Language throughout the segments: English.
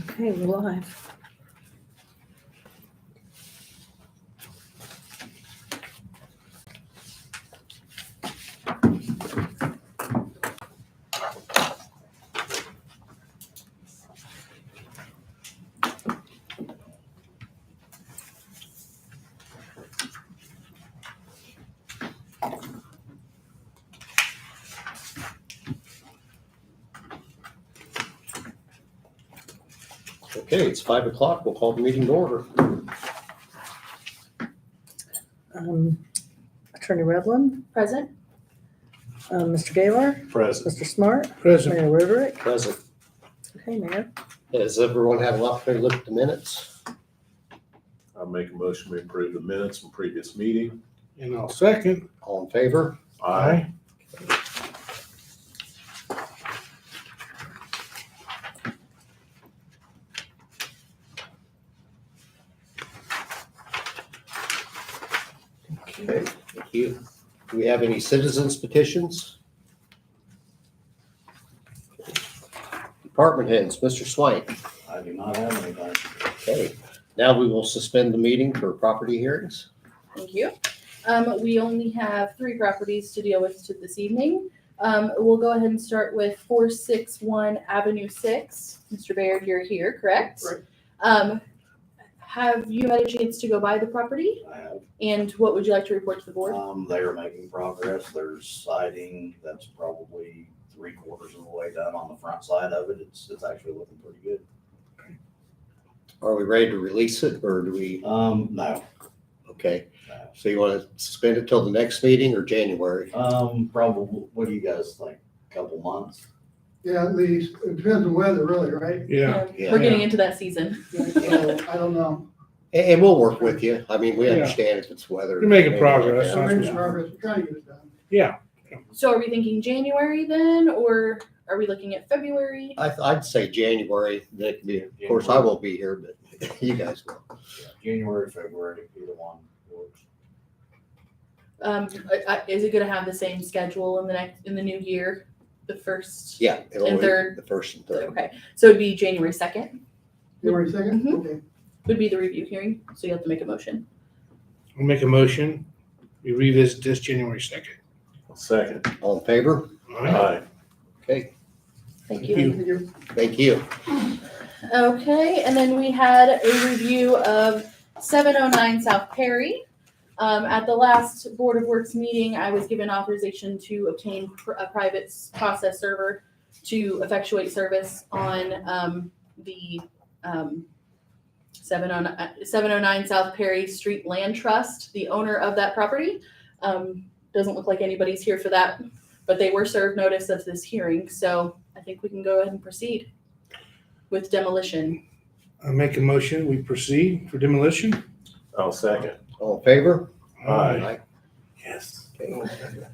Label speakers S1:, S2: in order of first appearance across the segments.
S1: Okay, we're live.
S2: Okay, it's 5 o'clock. We'll call the meeting to order.
S1: Attorney Revlin,
S3: Present.
S1: Mr. Gaylor,
S2: Present.
S1: Mr. Smart,
S4: Present.
S1: Mayor Roderick.
S2: Present.
S1: Okay, Mayor.
S2: Has everyone had an opportunity to look at the minutes?
S5: I'll make a motion to approve the minutes from previous meeting.
S4: And I'll second.
S2: All in favor?
S4: Aye.
S2: Okay, thank you. Do we have any citizens petitions? Department heads, Mr. Swank.
S6: I do not have anything.
S2: Okay, now we will suspend the meeting for property hearings.
S3: Thank you. We only have 3 properties to deal with this evening. We'll go ahead and start with 461 Avenue 6. Mr. Baird, you're here, correct?
S6: Right.
S3: Have you had a chance to go by the property?
S6: I have,
S3: And what would you like to report to the board?
S6: they are making progress. There's siding that's probably 3/4 of the way done on the front side of it. It's actually looking pretty good.
S2: Are we ready to release it or do we?
S6: No.
S2: Okay, so you want to suspend it till the next meeting or January?
S6: Probably, what do you guys think? Couple months?
S7: Yeah, at least. It depends on weather, really, right?
S4: Yeah.
S3: We're getting into that season.
S7: So, I don't know.
S2: And we'll work with you. I mean, we
S4: Yeah.
S2: understand if it's weather.
S4: You're making progress.
S7: We're making progress. We're trying to get it done.
S4: Yeah.
S3: So are we thinking January then, or are we looking at February?
S2: I'd say January. That could be, of course, I won't be here, but you guys will.
S6: Yeah, January, February, either one works.
S3: Is it gonna have the same schedule in the new year? The first?
S2: Yeah. it'll
S3: And
S2: be
S3: third.
S2: The first and third.
S3: Okay, so it'd be January 2nd
S7: January 2nd?
S3: Mhm.
S7: Okay.
S3: would be the review hearing, so you have to make a motion.
S4: I'll make a motion. We revisit this January 2nd.
S5: Second.
S2: All in favor?
S5: Aye.
S2: Okay,
S3: Thank
S4: Thank
S3: you.
S4: you.
S2: thank you.
S3: Okay, and then we had a review of 709 South Perry. At the last Board of Works meeting, I was given authorization to obtain a private process server to effectuate service on the 709 South Perry Street Land Trust, the owner of that property. Doesn't look like anybody's here for that, but they were served notice of this hearing, so I think we can go ahead and proceed with demolition.
S4: I'll make a motion. We proceed for demolition.
S5: I'll second.
S2: All in favor?
S5: Aye.
S4: Yes.
S2: Okay.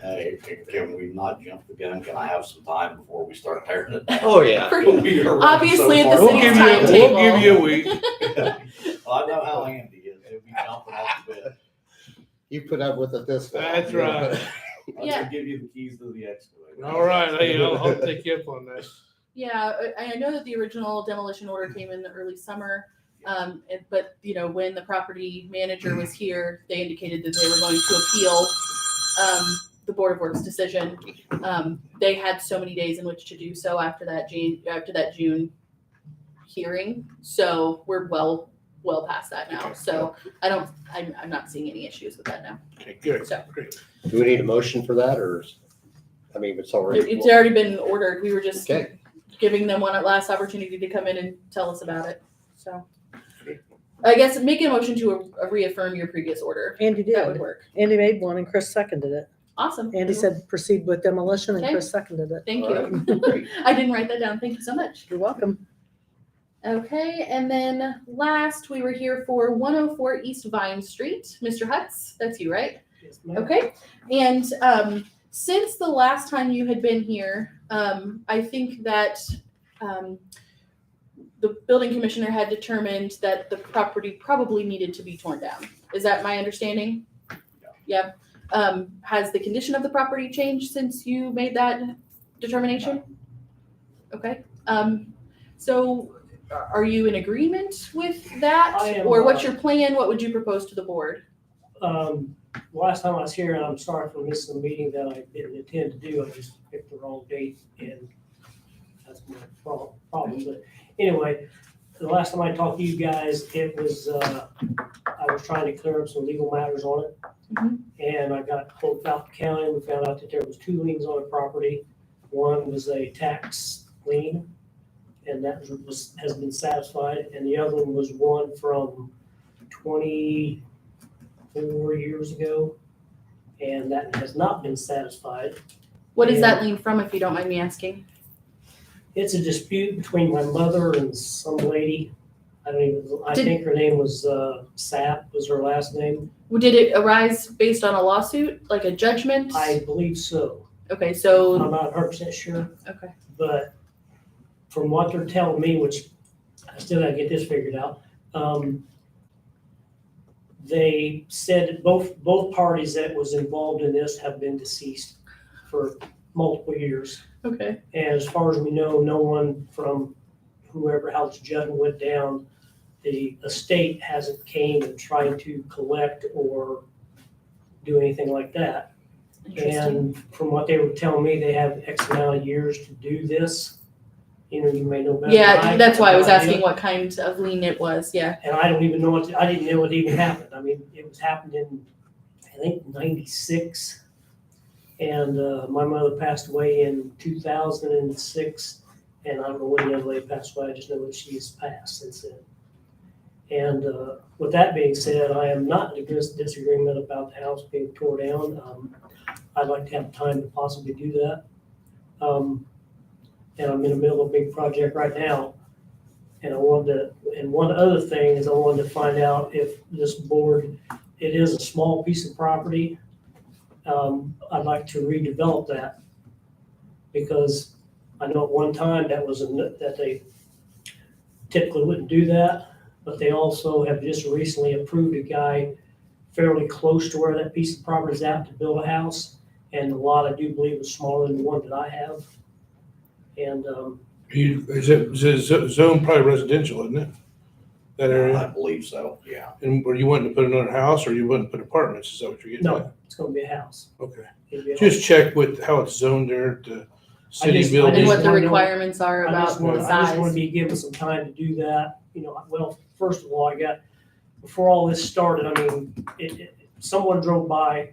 S6: Hey, can we not jump the gun? Can I have some time before we start tearing it down?
S2: Oh, yeah.
S6: We are running
S3: Obviously,
S6: so
S3: at the
S6: far.
S3: same
S4: We'll give you a week.
S6: Well, I know how Andy is. He'll be jumping off the bed.
S2: You put up with it this far.
S4: That's right.
S6: I'm
S3: Yeah.
S6: gonna give you the keys to the excavator.
S4: All right. Hey, I'll take you up on that.
S3: Yeah, I know that the original demolition order came in the early summer. But when the property manager was here, they indicated that they were going to appeal the Board of Works decision. They had so many days in which to do so after that June hearing. So we're well past that now. So I'm not seeing any issues with that now.
S4: Okay, good.
S3: So.
S4: Great.
S2: Do we need a motion for that or, it's already?
S3: It's already been ordered. We were just
S2: Okay.
S3: giving them one last opportunity to come in and tell us about it. So I guess make a motion to reaffirm your previous order.
S1: Andy
S3: That would
S1: did.
S3: work.
S1: Andy made one and Chris seconded it.
S3: Awesome.
S1: Andy said proceed with demolition and
S3: Okay.
S1: Chris seconded it.
S3: Thank
S2: All
S3: you.
S2: right, great.
S3: I didn't write that down. Thank you so much.
S1: You're welcome.
S3: Okay, and then last we were here for 104 East Vine Street. Mr. Hutz, that's you, right? Okay, and since the last time you had been here, I think that the building commissioner had determined that the property probably needed to be torn down. Is that my understanding? Yeah. Has the condition of the property changed since you made that determination? Okay. So are you in agreement with that?
S8: I am,
S3: Or what's your plan? What would you propose to the board?
S8: Last time I was here, and I'm sorry for missing the meeting that I didn't intend to do, I just picked the wrong date, and that's my problem, but anyway, the last time I talked to you guys, it was, I was trying to clear up some legal matters on it.
S3: Mhm.
S8: And I got hold of Falcon County, we found out that there was 2 liens on the property. One was a tax lien, and that has been satisfied, and the other one was one from 24 years ago, and that has not been satisfied.
S3: What is
S8: Yeah.
S3: that lien from, if you don't mind me asking?
S8: It's a dispute between my mother and some lady. I
S3: Did-
S8: think her name was, Sapp was her last name.
S3: Did it arise based on a lawsuit, like a judgment?
S8: I believe so.
S3: Okay, so,
S8: I'm not 100% sure,
S3: okay.
S8: but from what they're telling me, which I still gotta get this figured out, they said that both parties that was involved in this have been deceased for multiple years.
S3: Okay.
S8: And as far as we know, no one from whoever, how this judgment went down, the estate hasn't came and tried to collect or do anything like that.
S3: Interesting.
S8: And from what they were telling me, they have X amount of years to do this. You know, you may know better. than
S3: Yeah, that's why I was
S8: have no idea.
S3: asking what kind of lien it was, yeah.
S8: And I don't even know I didn't know it even happened. I mean, it was happened in, I think, 96. And my mother passed away in 2006. And I don't know when the other lady passed away. I just know that she's passed since then. And with that being said, I am not in disagreement about the house being tore down. I'd like to have time to possibly do that. And I'm in the middle of a big project right now. And one other thing is I wanted to find out if this board, it is a small piece of property. I'd like to redevelop that because I know at one time that they typically wouldn't do that, but they also have just recently approved a guy fairly close to where that piece of property is at to build a house. And the lot, I do believe, is smaller than the one that I have. And
S4: Is it zone probably residential, isn't it? That
S6: I
S4: area?
S6: believe so, yeah.
S4: And were you wanting to put another house or you wanting to put apartments? Is that what you're getting at?
S8: no, it's gonna be a house.
S4: Okay.
S8: It'll be a
S4: Just check with how it's zoned there at the city
S8: just- I
S4: building.
S3: And
S8: just
S3: what the
S8: wanna know-
S3: requirements are
S8: I
S3: about
S8: just
S3: the
S8: want to
S3: size.
S8: be given some time to do that, you know, well, first of all, before all this started, I mean, someone drove by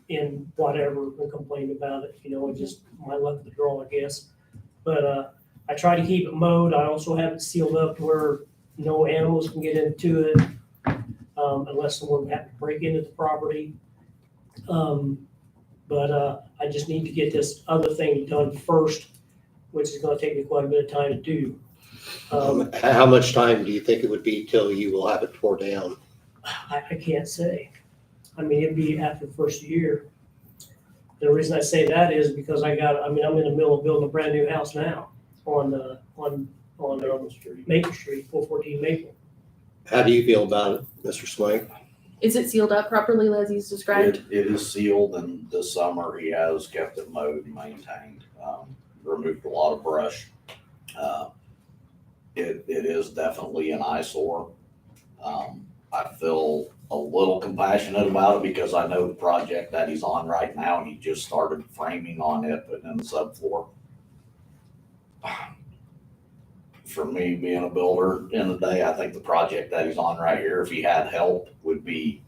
S8: in whatever and complained about it, you know, it just my luck of the draw, I guess. But, I try to keep it mowed. I also have it sealed up where no animals can get into it, unless someone happened to break into the property. But I just need to get this other thing done first, which is gonna take me quite a bit of time to do.
S2: How much time do you think it would be till you will have it tore down?
S8: I can't say. I mean, it'd be after the first year. The reason I say that is because I'm in the middle of building a brand new house now on Maple Street, 414 Maple.
S2: How do you feel about it, Mr. Swank?
S3: Is it sealed up properly as he's described?
S6: It is sealed, and this summer he has kept it mowed and maintained, removed a lot of brush. It is definitely an eyesore. I feel a little compassionate about it because I know the project that he's on right now, and he just started framing on it, putting in the subfloor. For me, being a builder in the day, I think the project that he's on right here, if he had help, would be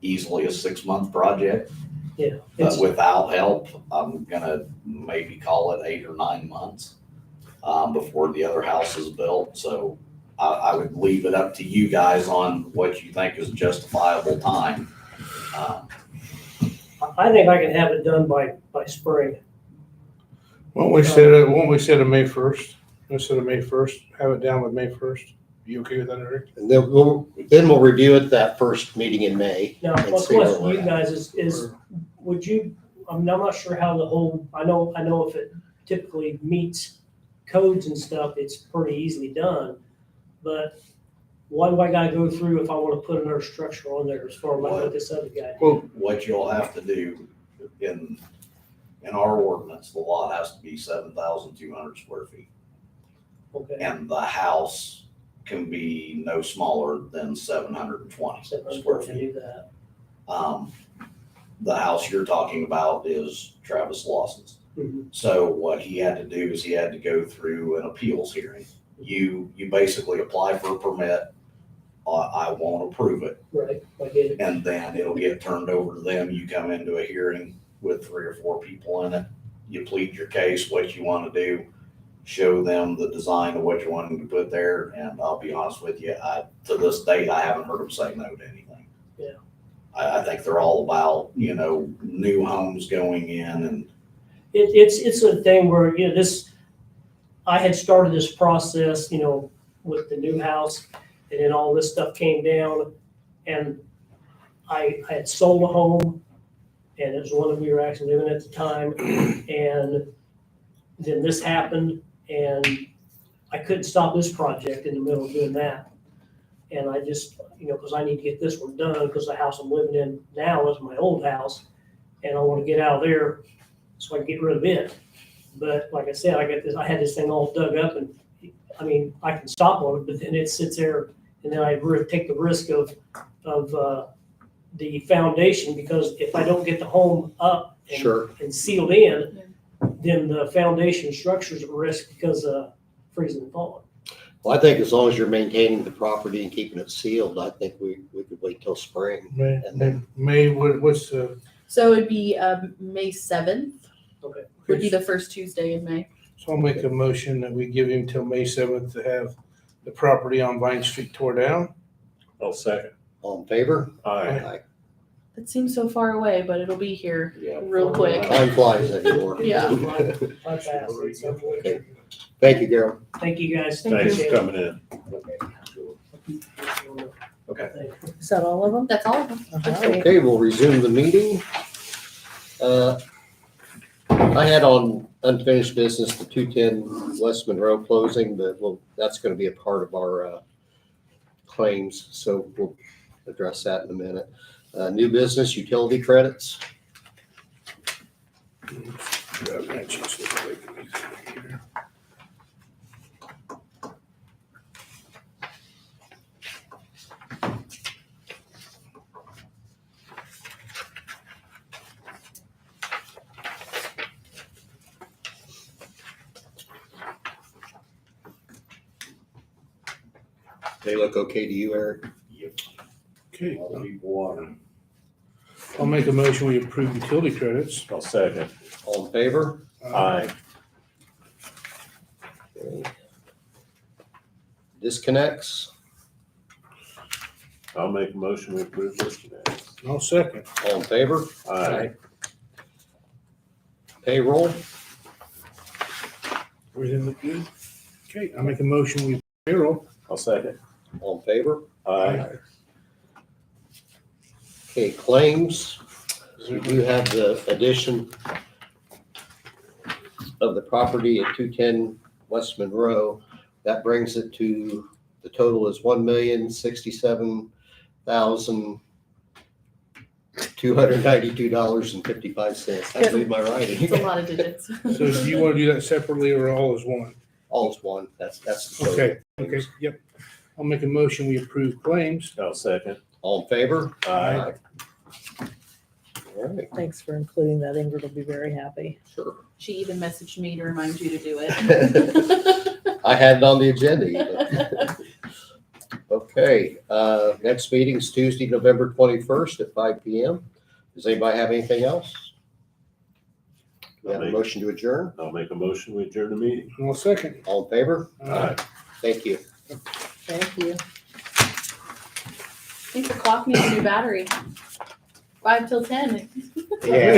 S6: easily a 6-month project.
S8: Yeah.
S6: But without help, I'm gonna maybe call it 8 or 9 months before the other house is built. So I would leave it up to you guys on what you think is justifiable time.
S8: I think I can have it done by spring.
S4: Won't we set a May 1st? Instead of May 1st, have it down with May 1st? You okay with that, Eric?
S2: And then we'll review it that first meeting in May.
S8: Now,
S2: And
S8: my
S2: see where
S8: question to
S2: we're
S8: you
S2: at.
S8: guys is, would you, I'm not sure how the whole, I know if it typically meets codes and stuff, it's pretty easily done. But why do I gotta go through if I wanna put another structure on there as far as like what this other guy?
S6: What you'll have to do in our ordinance, the lot has to be 7,200 square feet.
S8: Okay.
S6: and the house can be no smaller than 720
S8: So I'm
S6: square
S8: going to
S6: feet.
S8: do that.
S6: The house you're talking about is Travis Lawson's.
S8: Mhm.
S6: So what he had to do is he had to go through an appeals hearing. You basically apply for a permit. I won't approve it,
S8: Right, I get it.
S6: and then it'll get turned over to them. You come into a hearing with 3 or 4 people in it. You plead your case, what you want to do, show them the design of what you're wanting to put there, and I'll be honest with you, to this date, I haven't heard them say no to anything.
S8: Yeah.
S6: I think they're all about, new homes going in and
S8: It's a thing where, I had started this process, with the new house, and then all this stuff came down, and I had sold a home, and it was one that we were actually living at the time, and then this happened, and I couldn't stop this project in the middle of doing that. And I just, because I need to get this one done, because the house I'm living in now is my old house, and I want to get out of there so I can get rid of it. But like I said, I had this thing all dug up, and I can stop on it, but then it sits there, and then I take the risk of the foundation, because if I don't get the home up and,
S2: Sure.
S8: and sealed in, then the foundation structure's at risk because of freezing and thawing.
S2: Well, I think as long as you're maintaining the property and keeping it sealed, I think we could wait till spring.
S4: What's the,
S3: So it'd be May 7th
S8: Okay.
S3: would be the first Tuesday in May.
S4: so I'll make a motion that we give him till May 7th to have the property on Vine Street tore down.
S5: I'll second.
S2: All in favor?
S5: Aye.
S3: It seems so far away, but it'll be here
S6: Yeah.
S3: real quick.
S2: Time flies anymore.
S3: Yeah.
S8: My pass.
S2: Okay. Thank you, Carol.
S8: Thank you, guys.
S5: Thanks
S8: Appreciate
S5: for
S8: it.
S5: coming in.
S6: Okay.
S1: Is that all of them?
S3: That's all of them.
S1: All right.
S2: Okay, we'll resume the meeting. I had on unfinished business the 210 West Monroe closing, but that's going to be a part of our claims, so we'll address that in a minute. New business, utility credits. They look okay to you, Eric?
S4: Okay,
S6: All the people watering.
S4: I'll make a motion, we approve utility credits.
S5: I'll second.
S2: All in favor?
S5: Aye.
S2: Okay. Disconnects.
S5: I'll make a motion to approve this today.
S4: I'll second.
S2: All in favor?
S5: Aye.
S2: Payroll.
S4: Everything look good? Okay, I'll make a motion, we payroll.
S5: I'll second.
S2: All in favor?
S5: Aye.
S2: Okay, claims. We do have the addition of the property at 210 West Monroe. That brings it to, the total is $1,067,292.55. I believe my writing.
S3: It's a lot of digits.
S4: So do you want to do that separately or all as one?
S2: All is one. That's the total.
S4: Okay, yep. I'll make a motion, we approve claims.
S5: I'll second.
S2: All in favor?
S5: Aye.
S2: All right,
S1: Thanks for including that. Ingrid will be very happy.
S2: sure.
S3: She even messaged me to remind you to do it.
S2: I had it on the agenda even. Okay, next meeting's Tuesday, November 21st at 5 PM. Does anybody have anything else? Do we have a motion to adjourn?
S5: I'll make a motion to adjourn the meeting.
S4: I'll second.
S2: All in favor?
S4: Aye.
S2: Thank you.
S1: Thank you.
S3: I think the clock needs a new battery. 5 till 10.
S2: Yeah.